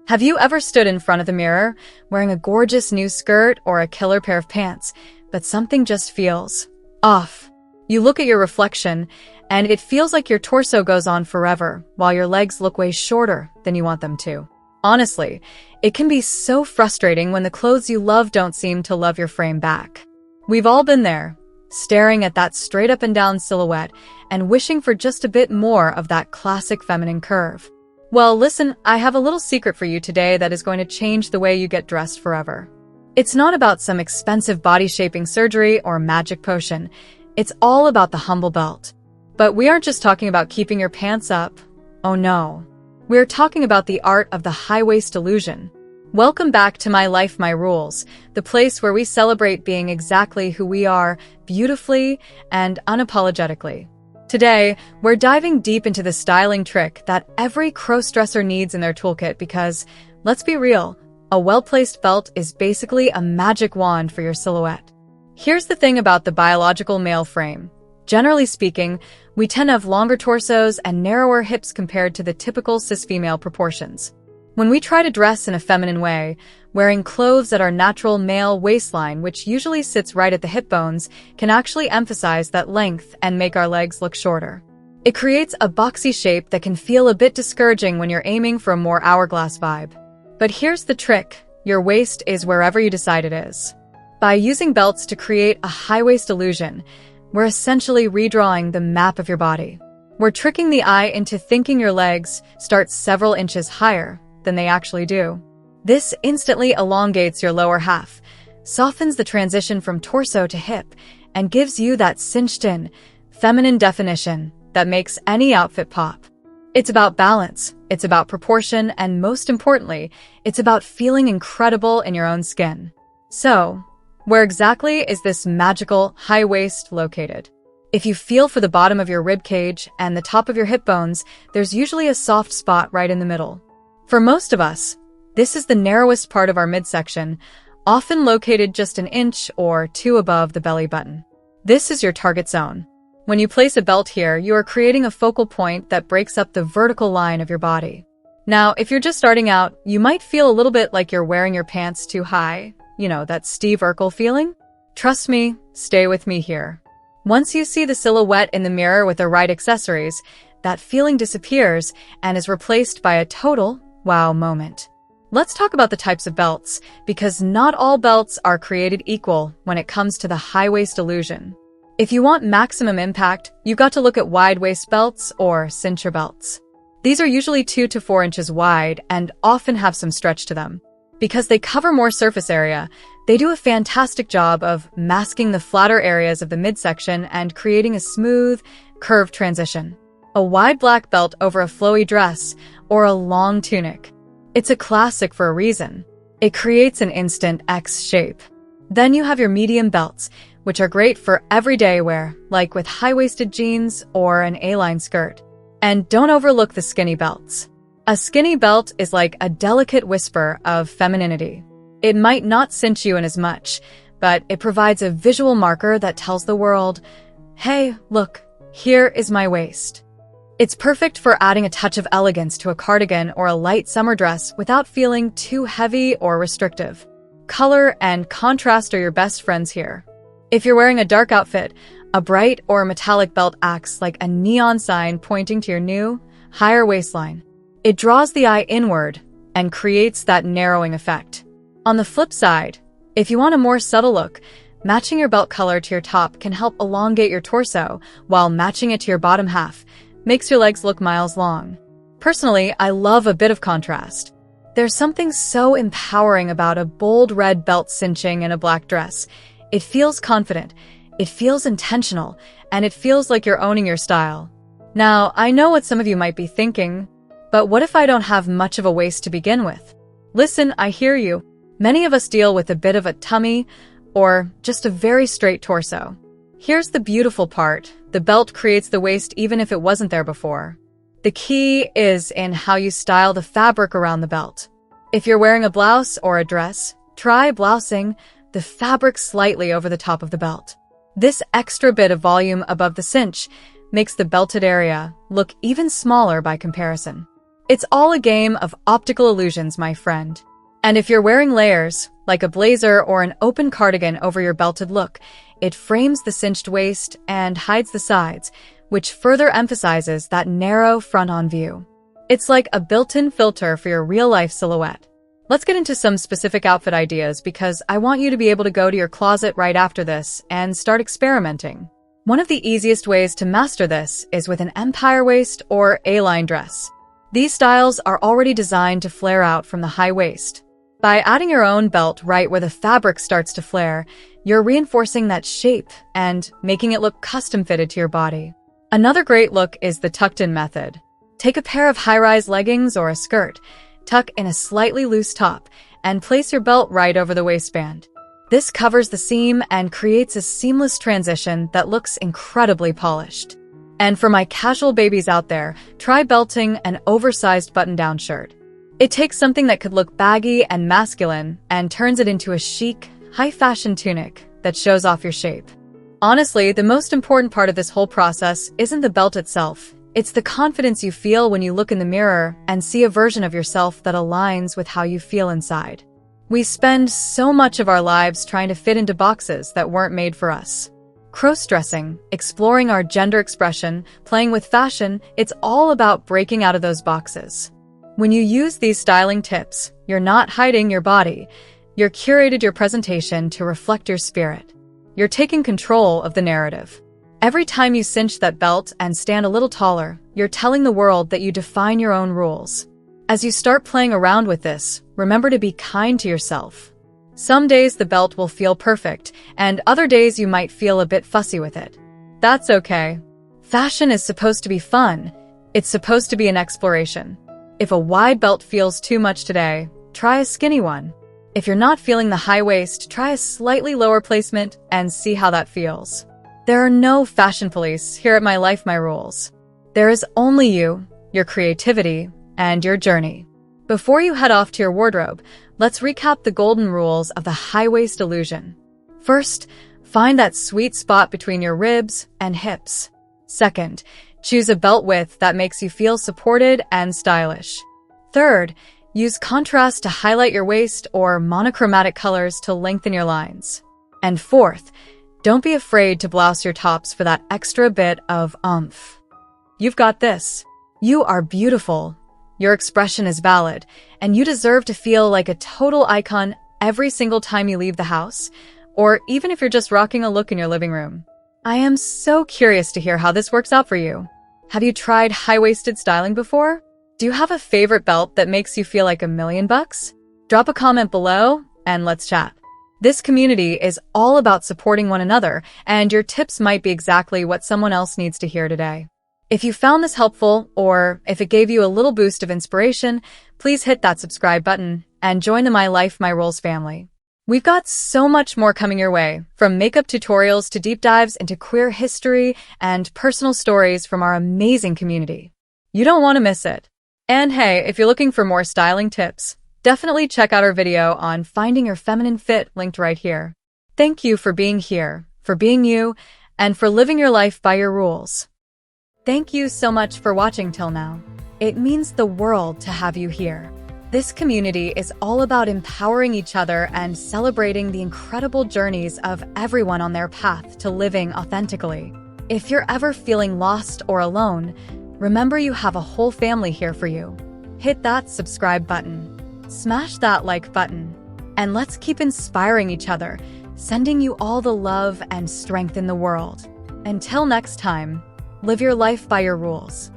Have you ever stood in front of the mirror, wearing a gorgeous new skirt or a killer pair of pants, but something just feels off? You look at your reflection, and it feels like your torso goes on forever, while your legs look way shorter than you want them to. Honestly, it can be so frustrating when the clothes you love don't seem to love your frame back. We've all been there, staring at that straight up and down silhouette and wishing for just a bit more of that classic feminine curve. Well, listen, I have a little secret for you today that is going to change the way you get dressed forever. It's not about some expensive body-shaping surgery or magic potion. It's all about the humble belt. But we aren't just talking about keeping your pants up. Oh no. We're talking about the art of the high-waist illusion. Welcome back to My Life, My Rules, the place where we celebrate being exactly who we are, beautifully and unapologetically. Today, we're diving deep into the styling trick that every crossdresser needs in their toolkit because, let's be real, a well-placed belt is basically a magic wand for your silhouette. Here's the thing about the biological male frame. Generally speaking, we tend to have longer torsos and narrower hips compared to the typical cis-female proportions. When we try to dress in a feminine way, wearing clothes at our natural male waistline, which usually sits right at the hip bones, can actually emphasize that length and make our legs look shorter. It creates a boxy shape that can feel a bit discouraging when you're aiming for a more hourglass vibe. But here's the trick. Your waist is wherever you decide it is. By using belts to create a high-waist illusion, we're essentially redrawing the map of your body. We're tricking the eye into thinking your legs start several inches higher than they actually do. This instantly elongates your lower half, softens the transition from torso to hip, and gives you that cinched-in, feminine definition that makes any outfit pop. It's about balance, it's about proportion, and most importantly, it's about feeling incredible in your own skin. So, where exactly is this magical high waist located? If you feel for the bottom of your rib cage and the top of your hip bones, there's usually a soft spot right in the middle. For most of us, this is the narrowest part of our midsection, often located just an inch or two above the belly button. This is your target zone. When you place a belt here, you are creating a focal point that breaks up the vertical line of your body. Now, if you're just starting out, you might feel a little bit like you're wearing your pants too high. You know, that Steve Urkel feeling? Trust me, stay with me here. Once you see the silhouette in the mirror with the right accessories, that feeling disappears and is replaced by a total wow moment. Let's talk about the types of belts, because not all belts are created equal when it comes to the high-waist illusion. If you want maximum impact, you've got to look at wide-waist belts or cincher belts. These are usually 2 to 4 inches wide and often have some stretch to them. Because they cover more surface area, they do a fantastic job of masking the flatter areas of the midsection and creating a smooth, curved transition. A wide black belt over a flowy dress or a long tunic. It's a classic for a reason. It creates an instant X shape. Then you have your medium belts, which are great for everyday wear, like with high-waisted jeans or an A-line skirt. And don't overlook the skinny belts. A skinny belt is like a delicate whisper of femininity. It might not cinch you in as much, but it provides a visual marker that tells the world, hey, look, here is my waist. It's perfect for adding a touch of elegance to a cardigan or a light summer dress without feeling too heavy or restrictive. Color and contrast are your best friends here. If you're wearing a dark outfit, a bright or metallic belt acts like a neon sign pointing to your new, higher waistline. It draws the eye inward and creates that narrowing effect. On the flip side, if you want a more subtle look, matching your belt color to your top can help elongate your torso, while matching it to your bottom half makes your legs look miles long. Personally, I love a bit of contrast. There's something so empowering about a bold red belt cinching in a black dress. It feels confident, it feels intentional, and it feels like you're owning your style. Now, I know what some of you might be thinking, but what if I don't have much of a waist to begin with? Listen, I hear you. Many of us deal with a bit of a tummy or just a very straight torso. Here's the beautiful part. The belt creates the waist even if it wasn't there before. The key is in how you style the fabric around the belt. If you're wearing a blouse or a dress, try blousing the fabric slightly over the top of the belt. This extra bit of volume above the cinch makes the belted area look even smaller by comparison. It's all a game of optical illusions, my friend. And if you're wearing layers, like a blazer or an open cardigan over your belted look, it frames the cinched waist and hides the sides, which further emphasizes that narrow front-on view. It's like a built-in filter for your real-life silhouette. Let's get into some specific outfit ideas because I want you to be able to go to your closet right after this and start experimenting. One of the easiest ways to master this is with an empire waist or A-line dress. These styles are already designed to flare out from the high waist. By adding your own belt right where the fabric starts to flare, you're reinforcing that shape and making it look custom-fitted to your body. Another great look is the tucked-in method. Take a pair of high-rise leggings or a skirt, tuck in a slightly loose top, and place your belt right over the waistband. This covers the seam and creates a seamless transition that looks incredibly polished. And for my casual babies out there, try belting an oversized button-down shirt. It takes something that could look baggy and masculine and turns it into a chic, high-fashion tunic that shows off your shape. Honestly, the most important part of this whole process isn't the belt itself. It's the confidence you feel when you look in the mirror and see a version of yourself that aligns with how you feel inside. We spend so much of our lives trying to fit into boxes that weren't made for us. Crossdressing, exploring our gender expression, playing with fashion, it's all about breaking out of those boxes. When you use these styling tips, you're not hiding your body. You're curated your presentation to reflect your spirit. You're taking control of the narrative. Every time you cinch that belt and stand a little taller, you're telling the world that you define your own rules. As you start playing around with this, remember to be kind to yourself. Some days the belt will feel perfect, and other days you might feel a bit fussy with it. That's okay. Fashion is supposed to be fun. It's supposed to be an exploration. If a wide belt feels too much today, try a skinny one. If you're not feeling the high waist, try a slightly lower placement and see how that feels. There are no fashion police here at My Life, My Rules. There is only you, your creativity, and your journey. Before you head off to your wardrobe, let's recap the golden rules of the high waist illusion. First, find that sweet spot between your ribs and hips. Second, choose a belt width that makes you feel supported and stylish. Third, use contrast to highlight your waist or monochromatic colors to lengthen your lines. And fourth, don't be afraid to blouse your tops for that extra bit of oomph. You've got this. You are beautiful. Your expression is valid, and you deserve to feel like a total icon every single time you leave the house, or even if you're just rocking a look in your living room. I am so curious to hear how this works out for you. Have you tried high-waisted styling before? Do you have a favorite belt that makes you feel like $1,000,000? Drop a comment below and let's chat. This community is all about supporting one another, and your tips might be exactly what someone else needs to hear today. If you found this helpful, or if it gave you a little boost of inspiration, please hit that subscribe button and join the My Life, My Rules family. We've got so much more coming your way, from makeup tutorials to deep dives into queer history and personal stories from our amazing community. You don't want to miss it. And hey, if you're looking for more styling tips, definitely check out our video on finding your feminine fit linked right here. Thank you for being here, for being you, and for living your life by your rules. Thank you so much for watching till now. It means the world to have you here. This community is all about empowering each other and celebrating the incredible journeys of everyone on their path to living authentically. If you're ever feeling lost or alone, remember you have a whole family here for you. Hit that subscribe button. Smash that like button. And let's keep inspiring each other, sending you all the love and strength in the world. Until next time, live your life by your rules.